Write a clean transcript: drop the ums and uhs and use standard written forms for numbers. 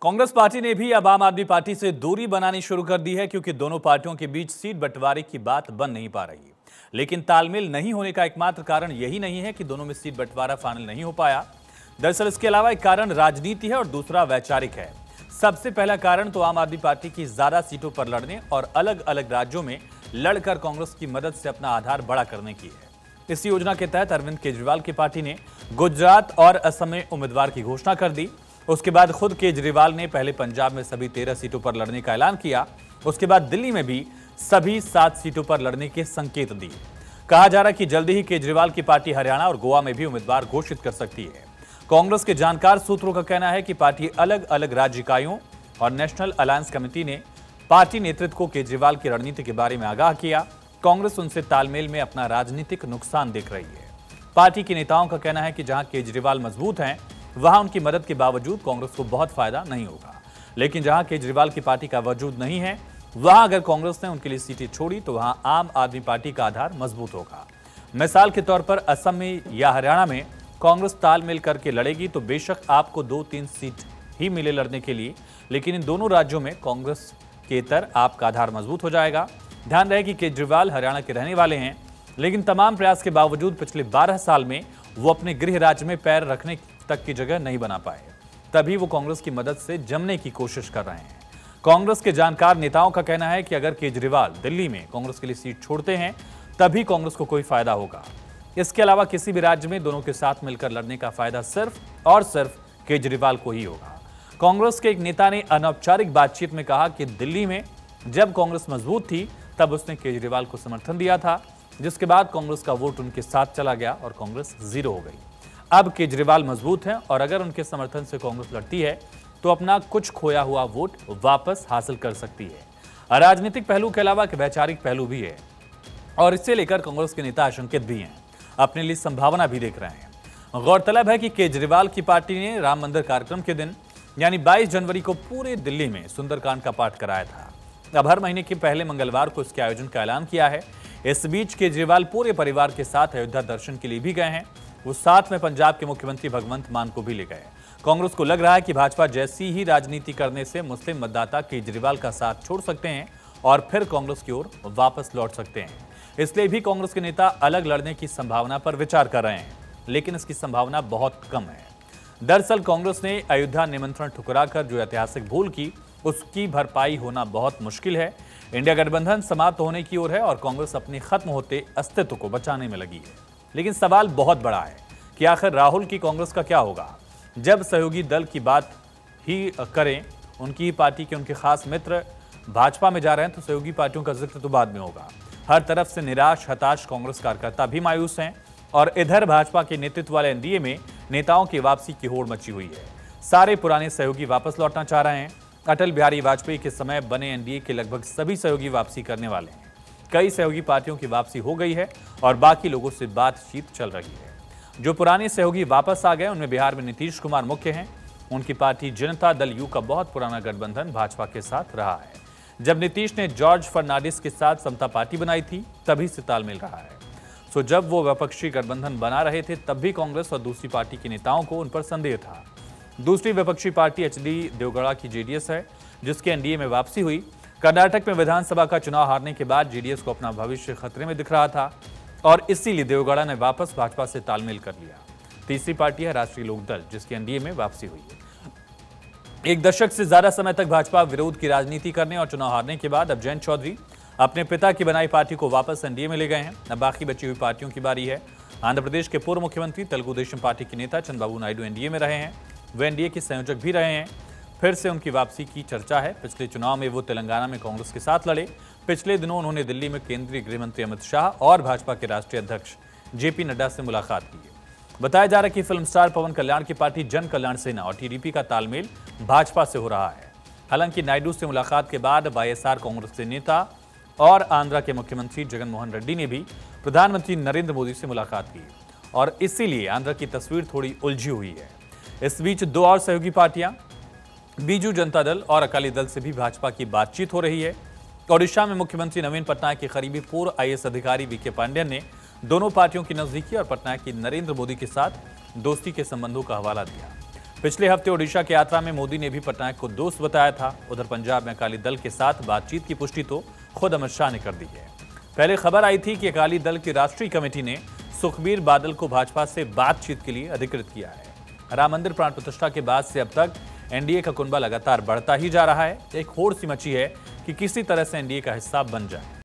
Congress party ने भी अब आम आदमी पार्टी से दूरी बनानी शुरू कर दी है, क्योंकि दोनों पार्टियों के बीच सीट बंटवारे की बात बन नहीं पा रही है। लेकिन तालमेल नहीं होने का एकमात्र कारण यही नहीं है कि दोनों में सीट बंटवारा फाइनल नहीं हो पाया। दरअसल इसके अलावा एक कारण राजनीति है और दूसरा वैचारिक है। सबसे पहला कारण तो आम आदमी पार्टी की ज्यादा सीटों पर लड़ने और अलग अलग राज्यों में लड़कर कांग्रेस की मदद से अपना आधार बड़ा करने की है। इस योजना के तहत अरविंद केजरीवाल की पार्टी ने गुजरात और असम में उम्मीदवार की घोषणा कर दी। उसके बाद खुद केजरीवाल ने पहले पंजाब में सभी 13 सीटों पर लड़ने का ऐलान किया। उसके बाद दिल्ली में भी सभी 7 सीटों पर लड़ने के संकेत दिए। कहा जा रहा है कि जल्दी ही केजरीवाल की पार्टी हरियाणा और गोवा में भी उम्मीदवार घोषित कर सकती है। कांग्रेस के जानकार सूत्रों का कहना है कि पार्टी अलग अलग राज्य इकाइयों और नेशनल अलायंस कमेटी ने पार्टी नेतृत्व को केजरीवाल की रणनीति के बारे में आगाह किया। कांग्रेस उनसे तालमेल में अपना राजनीतिक नुकसान देख रही है। पार्टी के नेताओं का कहना है कि जहां केजरीवाल मजबूत हैं, वहां उनकी मदद के बावजूद कांग्रेस को बहुत फायदा नहीं होगा। लेकिन जहां केजरीवाल की पार्टी का वजूद नहीं है, वहां अगर कांग्रेस ने उनके लिए सीटें छोड़ी तो वहां आम आदमी पार्टी का आधार मजबूत होगा। मिसाल के तौर पर असम में या हरियाणा में कांग्रेस तालमेल करके लड़ेगी तो बेशक आपको 2-3 सीट ही मिले लड़ने के लिए, लेकिन इन दोनों राज्यों में कांग्रेस के तर आपका आधार मजबूत हो जाएगा। ध्यान रहे कि केजरीवाल हरियाणा के रहने वाले हैं, लेकिन तमाम प्रयास के बावजूद पिछले 12 साल में वो अपने गृह राज्य में पैर रखने तक की जगह नहीं बना पाए। तभी वो कांग्रेस की मदद से जमने की कोशिश कर रहे हैं। कांग्रेस के जानकार नेताओं का कहना है कि अगर केजरीवाल दिल्ली में कांग्रेस के लिए सीट छोड़ते हैं, तभी कांग्रेस को कोई फायदा होगा। इसके अलावा किसी भी राज्य में दोनों के साथ मिलकर लड़ने का फायदा सिर्फ और सिर्फ केजरीवाल को ही होगा। कांग्रेस के एक नेता ने अनौपचारिक बातचीत में कहा कि दिल्ली में जब कांग्रेस मजबूत थी तब उसने केजरीवाल को समर्थन दिया था, जिसके बाद कांग्रेस का वोट उनके साथ चला गया और कांग्रेस 0 हो गई। अब केजरीवाल मजबूत हैं और अगर उनके समर्थन से कांग्रेस लड़ती है तो अपना कुछ खोया हुआ वोट वापस हासिल कर सकती है। राजनीतिक पहलू के अलावा एक वैचारिक पहलू भी है और इससे लेकर कांग्रेस के नेता आशंकित भी हैं, अपने लिए संभावना भी देख रहे हैं। गौरतलब है कि केजरीवाल की पार्टी ने राम मंदिर कार्यक्रम के दिन यानी 22 जनवरी को पूरे दिल्ली में सुंदरकांड का पाठ कराया था। अब हर महीने के पहले मंगलवार को इसके आयोजन का ऐलान किया है। इस बीच केजरीवाल पूरे परिवार के साथ अयोध्या दर्शन के लिए भी गए हैं। वो साथ में पंजाब के मुख्यमंत्री भगवंत मान को भी ले गए। कांग्रेस को लग रहा है कि भाजपा जैसी ही राजनीति करने से मुस्लिम मतदाता केजरीवाल का साथ छोड़ सकते हैं और फिर कांग्रेस की ओर वापस लौट सकते हैं। इसलिए भी कांग्रेस के नेता अलग लड़ने की संभावना पर विचार कर रहे हैं, लेकिन इसकी संभावना बहुत कम है। दरअसल कांग्रेस ने अयोध्या निमंत्रण ठुकराकर जो ऐतिहासिक भूल की, उसकी भरपाई होना बहुत मुश्किल है। इंडिया गठबंधन समाप्त होने की ओर है और कांग्रेस अपने खत्म होते अस्तित्व को बचाने में लगी है। लेकिन सवाल बहुत बड़ा है कि आखिर राहुल की कांग्रेस का क्या होगा। जब सहयोगी दल की बात ही करें, उनकी पार्टी के उनके खास मित्र भाजपा में जा रहे हैं तो सहयोगी पार्टियों का जिक्र तो बाद में होगा। हर तरफ से निराश हताश कांग्रेस कार्यकर्ता भी मायूस हैं और इधर भाजपा के नेतृत्व वाले एनडीए में नेताओं की वापसी की होड़ मची हुई है। सारे पुराने सहयोगी वापस लौटना चाह रहे हैं। अटल बिहारी वाजपेयी के समय बने एनडीए के लगभग सभी सहयोगी वापसी करने वाले हैं। कई सहयोगी पार्टियों की वापसी हो गई है और बाकी लोगों से बातचीत चल रही है। जो पुराने सहयोगी वापस आ गए उनमें बिहार में नीतीश कुमार मुख्य हैं। उनकी पार्टी जनता दल यू का बहुत पुराना गठबंधन भाजपा के साथ रहा है। जब नीतीश ने जॉर्ज फर्नांडिस के साथ समता पार्टी बनाई थी, तभी से तालमेल रहा है। सो जब वो विपक्षी गठबंधन बना रहे थे तब भी कांग्रेस और दूसरी पार्टी के नेताओं को उन पर संदेह था। दूसरी विपक्षी पार्टी एचडी देवगौड़ा की जेडीएस है, जिसके एनडीए में वापसी हुई। कर्नाटक में विधानसभा का चुनाव हारने के बाद जेडीएस को अपना भविष्य खतरे में दिख रहा था और इसीलिए देवगौड़ा ने वापस भाजपा से तालमेल कर लिया। तीसरी पार्टी है राष्ट्रीय लोकदल, जिसकी एनडीए में वापसी हुई है। एक दशक से ज्यादा समय तक भाजपा विरोध की राजनीति करने और चुनाव हारने के बाद अब जयंत चौधरी अपने पिता की बनाई पार्टी को वापस एनडीए में ले गए हैं। अब बाकी बची हुई पार्टियों की बारी है। आंध्र प्रदेश के पूर्व मुख्यमंत्री तेलुगु देशम पार्टी के नेता चंद्रबाबू नायडू एनडीए में रहे हैं। वे एनडीए के संयोजक भी रहे हैं। फिर से उनकी वापसी की चर्चा है। पिछले चुनाव में वो तेलंगाना में कांग्रेस के साथ लड़े। पिछले दिनों उन्होंने दिल्ली में केंद्रीय गृह मंत्री अमित शाह और भाजपा के राष्ट्रीय अध्यक्ष जेपी नड्डा से मुलाकात की। बताया जा रहा है कि फिल्म स्टार पवन कल्याण की पार्टी जन कल्याण सेना और टीडीपी का तालमेल भाजपा से हो रहा है। हालांकि नायडू से मुलाकात के बाद वाईएसआर कांग्रेस के नेता और आंध्रा के मुख्यमंत्री जगन मोहन रेड्डी ने भी प्रधानमंत्री नरेंद्र मोदी से मुलाकात की और इसीलिए आंध्रा की तस्वीर थोड़ी उलझी हुई है। इस बीच दो और सहयोगी पार्टियां बीजू जनता दल और अकाली दल से भी भाजपा की बातचीत हो रही है। ओडिशा में मुख्यमंत्री नवीन पटनायक के करीबी पूर्व आईएएस अधिकारी वीके पांडेयन ने दोनों पार्टियों की नजदीकी और पटनायक की नरेंद्र मोदी के साथ दोस्ती के संबंधों का हवाला दिया। पिछले हफ्ते ओडिशा की यात्रा में मोदी ने भी पटनायक को दोस्त बताया था। उधर पंजाब में अकाली दल के साथ बातचीत की पुष्टि तो खुद अमित शाह ने कर दी है। पहले खबर आई थी कि अकाली दल की राष्ट्रीय कमेटी ने सुखबीर बादल को भाजपा से बातचीत के लिए अधिकृत किया है। राम मंदिर प्राण प्रतिष्ठा के बाद से अब तक एनडीए का कुनबा लगातार बढ़ता ही जा रहा है। एक होड़ सी मची है कि किसी तरह से एनडीए का हिस्सा बन जाए।